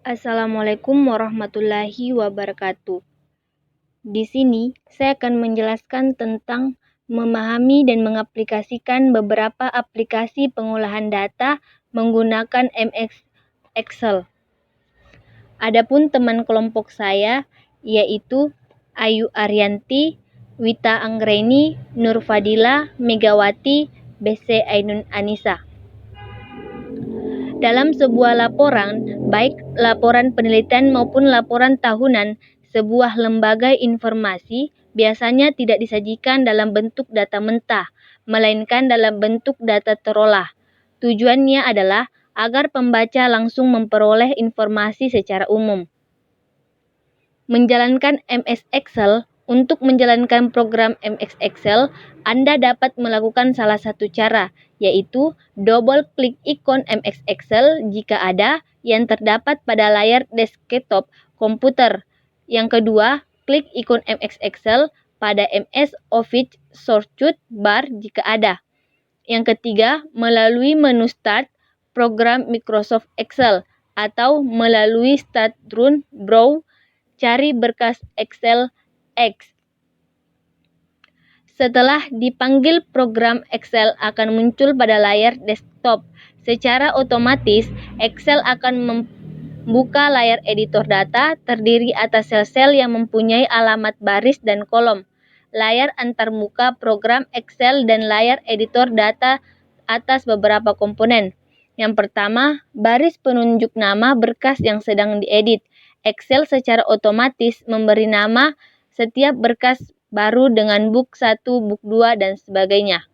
Assalamualaikum warahmatullahi wabarakatuh. Di sini, saya akan menjelaskan tentang memahami dan mengaplikasikan beberapa aplikasi pengolahan data menggunakan MS Excel. Adapun teman kelompok saya, yaitu Ayu Arianti, Wita Anggreni, Nur Fadila, Megawati, BC Ainun Anissa. Dalam sebuah laporan, baik laporan penelitian maupun laporan tahunan, sebuah lembaga informasi biasanya tidak disajikan dalam bentuk data mentah, melainkan dalam bentuk data terolah. Tujuannya adalah agar pembaca langsung memperoleh informasi secara umum. Menjalankan MS Excel. Untuk menjalankan program MS Excel, Anda dapat melakukan salah satu cara, yaitu double klik ikon MS Excel jika ada yang terdapat pada layar desktop komputer. Yang kedua, klik ikon MS Excel pada MS Office shortcut bar jika ada. Yang ketiga, melalui menu Start program Microsoft Excel atau melalui Start Run Browse, cari berkas Excel X. Setelah dipanggil, program Excel akan muncul pada layar desktop. Secara otomatis, Excel akan membuka layar editor data terdiri atas sel-sel yang mempunyai alamat baris dan kolom. Layar antarmuka program Excel dan layar editor data atas beberapa komponen. Yang pertama, baris penunjuk nama berkas yang sedang diedit. Excel secara otomatis memberi nama setiap berkas baru dengan book 1, book 2, dan sebagainya.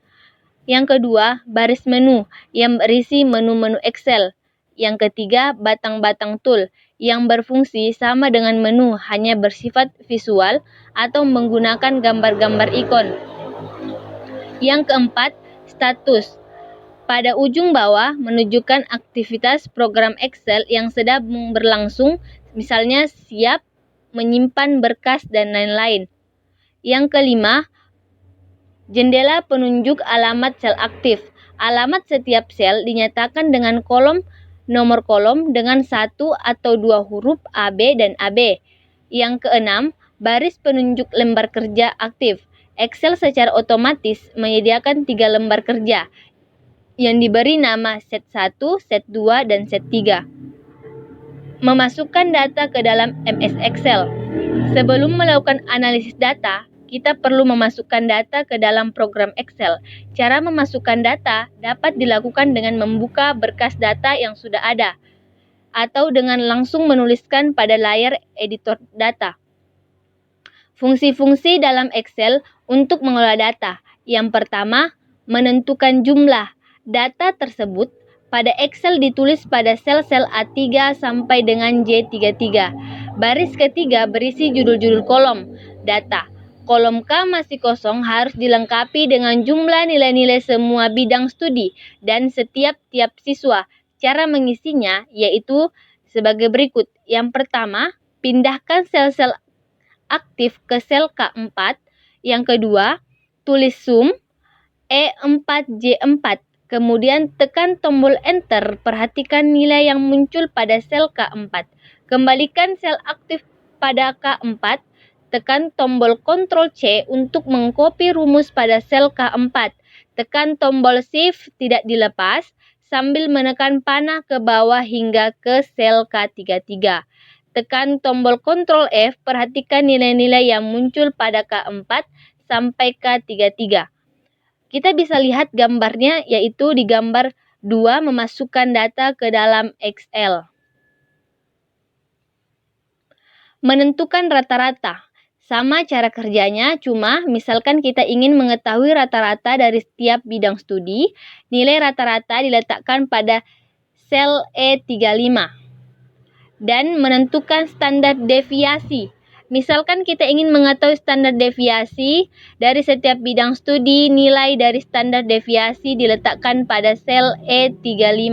Yang kedua, baris menu yang berisi menu-menu Excel. Yang ketiga, batang-batang tool yang berfungsi sama dengan menu, hanya bersifat visual atau menggunakan gambar-gambar ikon. Yang keempat, status. Pada ujung bawah menunjukkan aktivitas program Excel yang sedang berlangsung, misalnya siap, menyimpan berkas, dan lain-lain. Yang kelima, jendela penunjuk alamat sel aktif. Alamat setiap sel dinyatakan dengan nomor kolom dengan 1 atau 2 huruf AB dan AB. Yang keenam, baris penunjuk lembar kerja aktif. Excel secara otomatis menyediakan 3 lembar kerja yang diberi nama set 1, set 2, dan set 3. Memasukkan data ke dalam MS Excel. Sebelum melakukan analisis data, kita perlu memasukkan data ke dalam program Excel. Cara memasukkan data dapat dilakukan dengan membuka berkas data yang sudah ada, atau dengan langsung menuliskan pada layar editor data. Fungsi-fungsi dalam Excel untuk mengelola data. Yang pertama, menentukan jumlah. Data tersebut pada Excel ditulis pada sel-sel A3 sampai dengan J33. Baris ketiga berisi judul-judul kolom data. Kolom K masih kosong harus dilengkapi dengan jumlah nilai-nilai semua bidang studi dan setiap siswa. Cara mengisinya yaitu sebagai berikut. Yang pertama, pindahkan sel-sel aktif ke sel K4. Yang kedua, tulis sum E4J4. Kemudian tekan tombol Enter. Perhatikan nilai yang muncul pada sel K4. Kembalikan sel aktif pada K4. Tekan tombol Ctrl C untuk mengcopy rumus pada sel K4. Tekan tombol Shift tidak dilepas sambil menekan panah ke bawah hingga ke sel K33. Tekan tombol Ctrl F. Perhatikan nilai-nilai yang muncul pada K4 sampai K33. Kita bisa lihat gambarnya, yaitu di gambar 2, memasukkan data ke dalam Excel. Menentukan rata-rata. Sama cara kerjanya, cuma misalkan kita ingin mengetahui rata-rata dari setiap bidang studi, nilai rata-rata diletakkan pada sel E35. Dan menentukan standar deviasi. Misalkan kita ingin mengetahui standar deviasi dari setiap bidang studi, nilai dari standar deviasi diletakkan pada sel E35.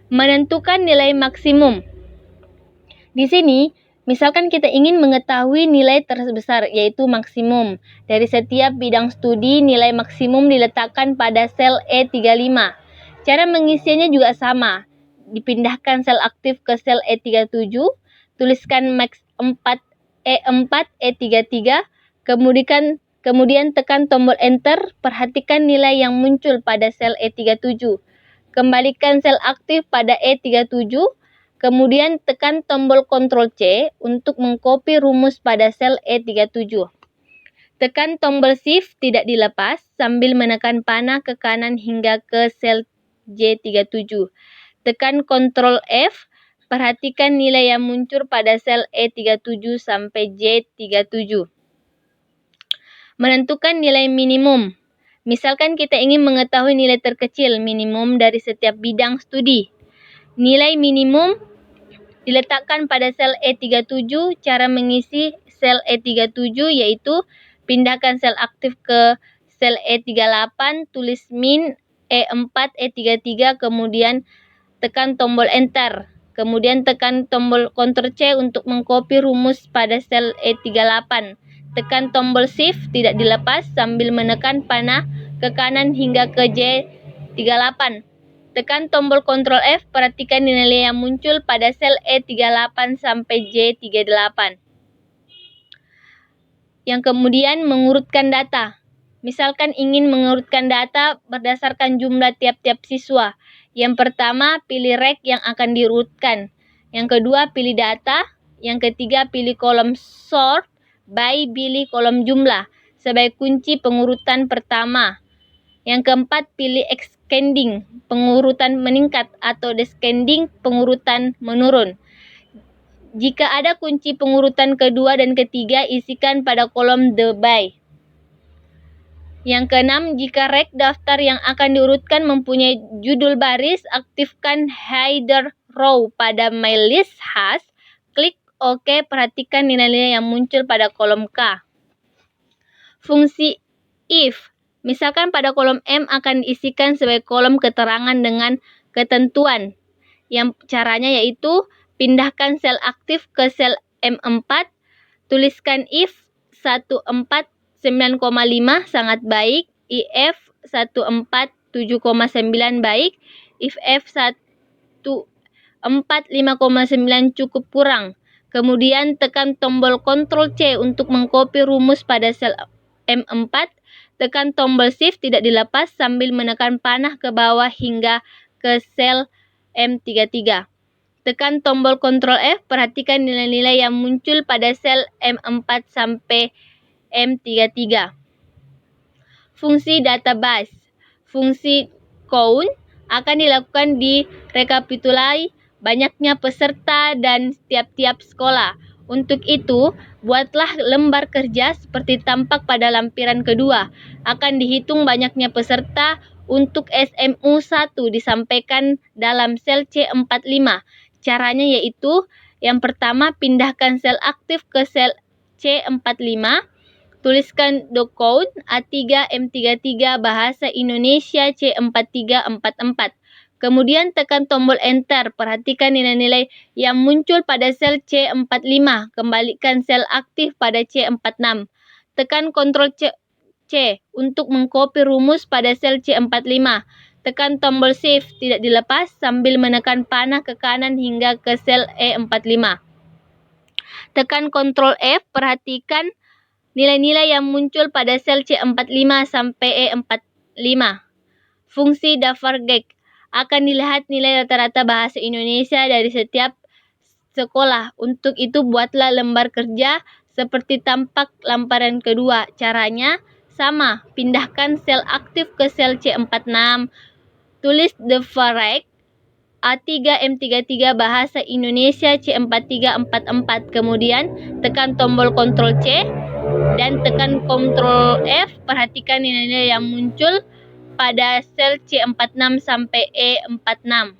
Menentukan nilai maksimum. Di sini, misalkan kita ingin mengetahui nilai terbesar, yaitu maksimum. Dari setiap bidang studi, nilai maksimum diletakkan pada sel E35. Cara mengisinya juga sama. dipindahkan sel aktif ke sel E37, tuliskan max 4 E4 E33, kemudian tekan tombol enter, perhatikan nilai yang muncul pada sel E37. Kembalikan sel aktif pada E37, kemudian tekan tombol Ctrl C untuk mengcopy rumus pada sel E37. Tekan tombol Shift tidak dilepas sambil menekan panah ke kanan hingga ke sel J37. Tekan Ctrl F, perhatikan nilai yang muncul pada sel E37 sampai J37. Menentukan nilai minimum. Misalkan kita ingin mengetahui nilai terkecil minimum dari setiap bidang studi. Nilai minimum diletakkan pada sel E37. Cara mengisi sel E37 yaitu pindahkan sel aktif ke sel E38, tulis min E4 E33, kemudian tekan tombol enter. Kemudian tekan tombol Ctrl C untuk mengcopy rumus pada sel E38. Tekan tombol Shift tidak dilepas sambil menekan panah ke kanan hingga ke J38. Tekan tombol Ctrl F, perhatikan nilai yang muncul pada sel E38 sampai J38. Yang kemudian mengurutkan data. Misalkan ingin mengurutkan data berdasarkan jumlah tiap-tiap siswa. Yang pertama, pilih rek yang akan diurutkan. Yang kedua, pilih data. Yang ketiga, pilih kolom sort by, pilih kolom jumlah sebagai kunci pengurutan pertama. Yang keempat, pilih ascending, pengurutan meningkat, atau descending, pengurutan menurun. Jika ada kunci pengurutan kedua dan ketiga, isikan pada kolom the by. Yang keenam, jika rek daftar yang akan diurutkan mempunyai judul baris, aktifkan header row pada my list has, klik OK, perhatikan nilai-nilai yang muncul pada kolom K. Fungsi if, misalkan pada kolom M akan diisikan sebagai kolom keterangan dengan ketentuan. Yang caranya yaitu pindahkan sel aktif ke sel M4, tuliskan if 149,5 sangat baik, if 147,9 baik, if F 145,9 cukup kurang. Kemudian tekan tombol Ctrl C untuk mengcopy rumus pada sel M4, tekan tombol Shift tidak dilepas sambil menekan panah ke bawah hingga ke sel M33. Tekan tombol Ctrl F, perhatikan nilai-nilai yang muncul pada sel M4 sampai M33. Fungsi database. Fungsi count akan dilakukan di rekapitulasi banyaknya peserta dan tiap-tiap sekolah. Untuk itu, buatlah lembar kerja seperti tampak pada lampiran kedua. Akan dihitung banyaknya peserta. Untuk SMU 1 disampaikan dalam sel C45. Caranya yaitu, yang pertama pindahkan sel aktif ke sel C45, tuliskan docode A3 M33 Bahasa Indonesia C4344. Kemudian tekan tombol enter, perhatikan nilai-nilai yang muncul pada sel C45, kembalikan sel aktif pada C46. Tekan Ctrl C untuk mengcopy rumus pada sel C45. Tekan tombol Shift tidak dilepas sambil menekan panah ke kanan hingga ke sel E45. Tekan Ctrl F, perhatikan nilai-nilai yang muncul pada sel C45 sampai E45. Fungsi Dafargek akan dilihat nilai rata-rata bahasa Indonesia dari setiap sekolah. Untuk itu buatlah lembar kerja seperti tampak lampiran kedua. Caranya sama, pindahkan sel aktif ke sel C46, tulis Dafargek A3 M33 Bahasa Indonesia C4344, kemudian tekan tombol Ctrl C dan tekan Ctrl F, perhatikan nilai-nilai yang muncul pada sel C46 sampai E46.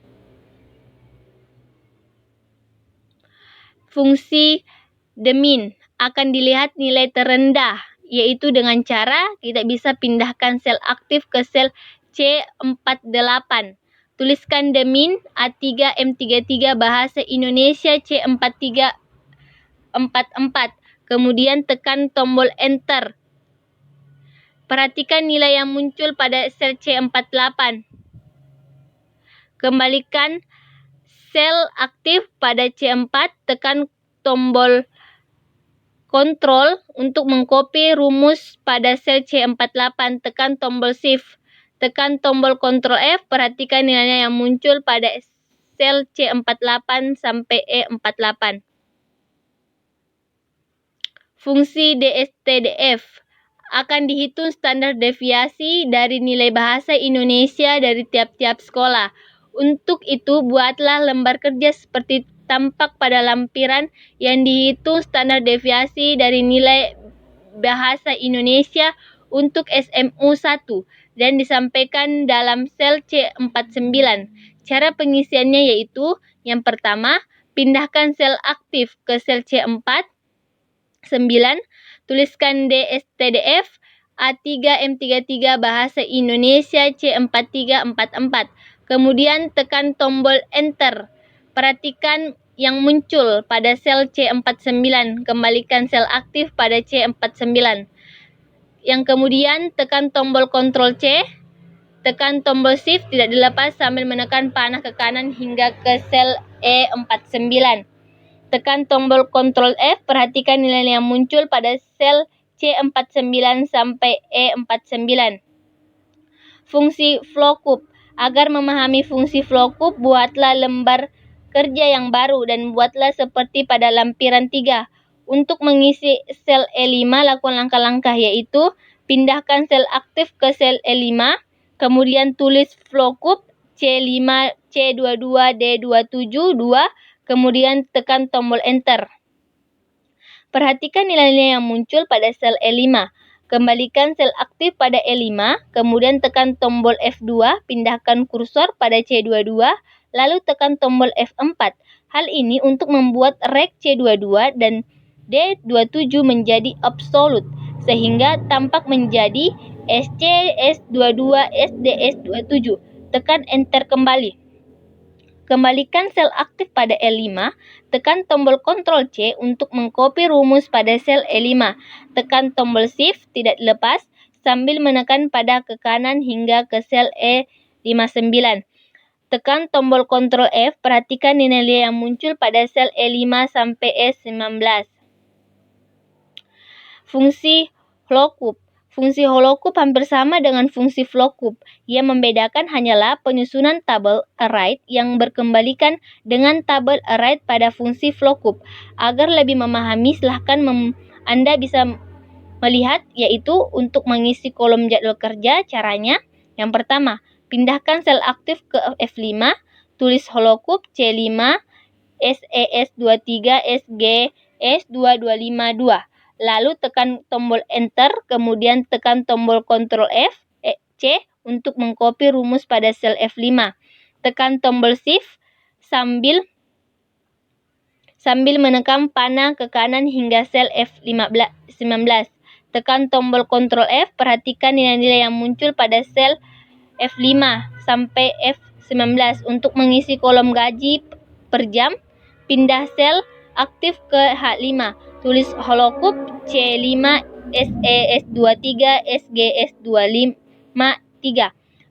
Fungsi demin akan dilihat nilai terendah, yaitu dengan cara kita bisa pindahkan sel aktif ke sel C48. Tuliskan demin A3 M33 Bahasa Indonesia C4344. Kemudian tekan tombol enter. Perhatikan nilai yang muncul pada sel C48. Kembalikan sel aktif pada C4, tekan tombol kontrol untuk mengcopy rumus pada sel C48, tekan tombol Shift, tekan tombol Ctrl F, perhatikan nilainya yang muncul pada sel C48 sampai E48. Fungsi DSTDF akan dihitung standar deviasi dari nilai bahasa Indonesia dari tiap-tiap sekolah. Untuk itu, buatlah lembar kerja seperti tampak pada lampiran yang dihitung standar deviasi dari nilai bahasa Indonesia untuk SMU 1 dan disampaikan dalam sel C49. Cara pengisiannya yaitu, yang pertama, pindahkan sel aktif ke sel C4, 9. Tuliskan DSTDF A3M33 Bahasa Indonesia C4344. Kemudian tekan tombol Enter. Perhatikan yang muncul pada sel C49. Kembalikan sel aktif pada C49. Yang kemudian tekan tombol Ctrl C. Tekan tombol Shift tidak dilepas sambil menekan panah ke kanan hingga ke sel E49. Tekan tombol Ctrl F, perhatikan nilai yang muncul pada sel C49 sampai E49. Fungsi flowcup. Agar memahami fungsi flowcup, buatlah lembar kerja yang baru dan buatlah seperti pada lampiran 3. Untuk mengisi sel E5, lakukan langkah-langkah yaitu pindahkan sel aktif ke sel E5, kemudian tulis flowcup C5, C22, D27, 2, kemudian tekan tombol Enter. Perhatikan nilai-nilai yang muncul pada sel E5. Kembalikan sel aktif pada E5, kemudian tekan tombol F2, pindahkan kursor pada C22, lalu tekan tombol F4. Hal ini untuk membuat rek C22 dan D27 menjadi absolut, sehingga tampak menjadi SC, S22, SD, S27. Tekan Enter kembali. Kembalikan sel aktif pada E5, tekan tombol Ctrl C untuk mengcopy rumus pada sel E5. Tekan tombol Shift tidak lepas sambil menekan pada ke kanan hingga ke sel E59. Tekan tombol Ctrl F, perhatikan nilai yang muncul pada sel E5 sampai E19. Fungsi flowcup. Fungsi holocup hampir sama dengan fungsi flowcup. Yang membedakan hanyalah penyusunan tabel array yang berkembalikan dengan tabel array pada fungsi flowcup. Agar lebih memahami, silahkan Anda bisa melihat, yaitu untuk mengisi kolom jadwal kerja. Caranya, yang pertama, pindahkan sel aktif ke F5, tulis holocup C5, SES23, SGS2252. Lalu tekan tombol Enter, kemudian tekan tombol Ctrl F, C untuk mengcopy rumus pada sel F5. Tekan tombol Shift sambil menekan panah ke kanan hingga sel F19. Tekan tombol Ctrl F, perhatikan nilai-nilai yang muncul pada sel F5 sampai F19. Untuk mengisi kolom gaji per jam, pindah sel aktif ke H5. Tulis holocup C5, SES23, SGS253.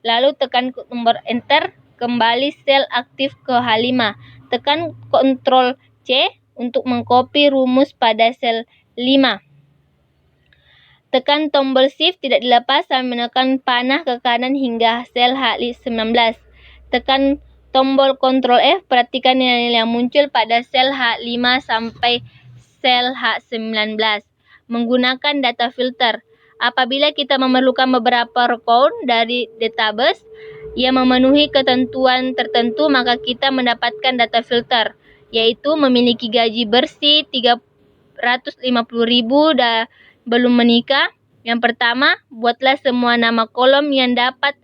Lalu tekan tombol Enter, kembali sel aktif ke H5. Tekan Ctrl C untuk mengcopy rumus pada sel 5. Tekan tombol Shift tidak dilepas sambil menekan panah ke kanan hingga sel H19. Tekan tombol Ctrl F, perhatikan nilai-nilai yang muncul pada sel H5 sampai sel H19. Menggunakan data filter. Apabila kita memerlukan beberapa record dari database yang memenuhi ketentuan tertentu, maka kita mendapatkan data filter, yaitu memiliki gaji bersih 350.000 dan belum menikah. Yang pertama, buatlah semua nama kolom yang dapat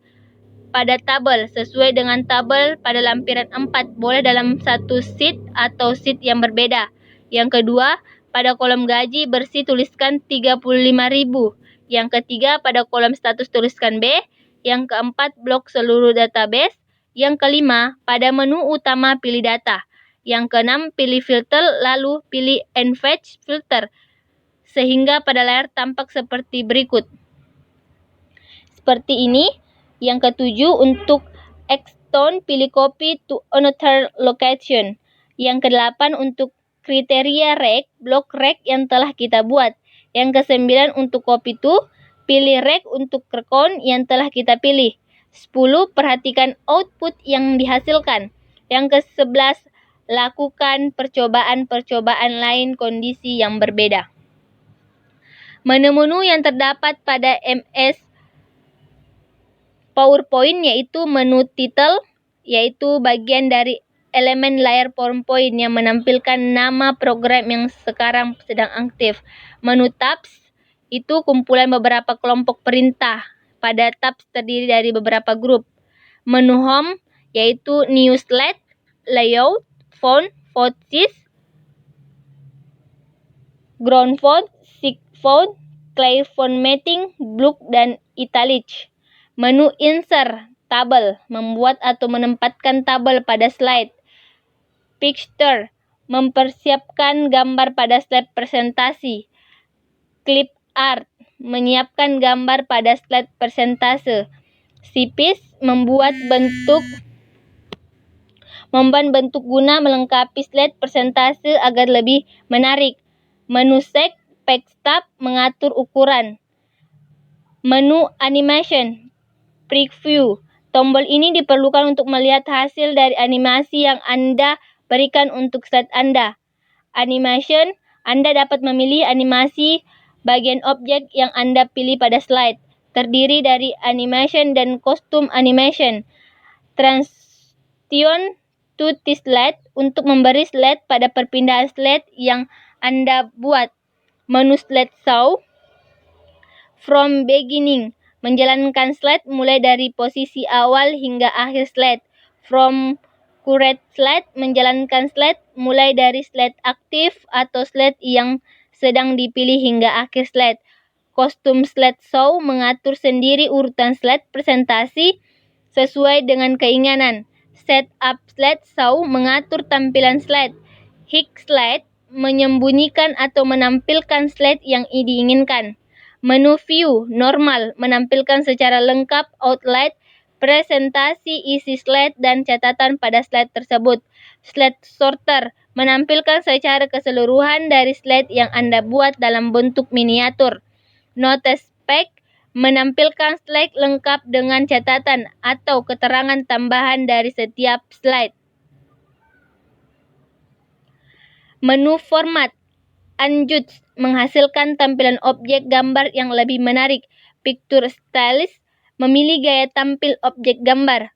pada tabel sesuai dengan tabel pada lampiran 4, boleh dalam satu sheet atau sheet yang berbeda. Yang kedua, pada kolom gaji bersih tuliskan 35.000. Yang ketiga, pada kolom status tuliskan B. Yang keempat, blok seluruh database. Yang kelima, pada menu utama pilih data. Yang keenam, pilih filter lalu pilih Envelop filter sehingga pada layar tampak seperti berikut. Seperti ini. Yang ketujuh, untuk tone, pilih copy to another location. Yang ke-8 untuk kriteria rek, blok rek yang telah kita buat. Yang ke-9 untuk copy to, pilih rek untuk recount yang telah kita pilih. 10. Perhatikan output yang dihasilkan. Yang ke-11, lakukan percobaan-percobaan lain kondisi yang berbeda. Menu-menu yang terdapat pada MS PowerPoint yaitu menu title, yaitu bagian dari elemen layar PowerPoint yang menampilkan nama program yang sekarang sedang aktif. Menu tabs itu kumpulan beberapa kelompok perintah. Pada tabs terdiri dari beberapa grup. Menu home yaitu new slide, layout, font, size, ground font, thick font, clay formatting, block, dan italic. Menu insert, tabel, membuat atau menempatkan tabel pada slide. Picture, mempersiapkan gambar pada slide presentasi. Clip art, menyiapkan gambar pada slide presentase. Sipis, membuat bentuk guna melengkapi slide presentase agar lebih menarik. Menu sek, page-tab, mengatur ukuran. Menu animation, preview. Tombol ini diperlukan untuk melihat hasil dari animasi yang Anda berikan untuk slide Anda. Animation, Anda dapat memilih animasi bagian objek yang Anda pilih pada slide. Terdiri dari animation dan custom animation. Transition to slide, untuk memberi slide pada perpindahan slide yang Anda buat. Menu slide show, from beginning, menjalankan slide mulai dari posisi awal hingga akhir slide. From current slide, menjalankan slide mulai dari slide aktif atau slide yang sedang dipilih hingga akhir slide. Custom slide show, mengatur sendiri urutan slide presentasi sesuai dengan keinginan. Setup slide show, mengatur tampilan slide. Hide slide, menyembunyikan atau menampilkan slide yang diinginkan. Menu view, normal, menampilkan secara lengkap outline, presentasi, isi slide, dan catatan pada slide tersebut. Slide sorter, menampilkan secara keseluruhan dari slide yang Anda buat dalam bentuk miniatur. Note spec, menampilkan slide lengkap dengan catatan atau keterangan tambahan dari setiap slide. Menu format, unjust, menghasilkan tampilan objek gambar yang lebih menarik. Picture stylist, memilih gaya tampil objek gambar.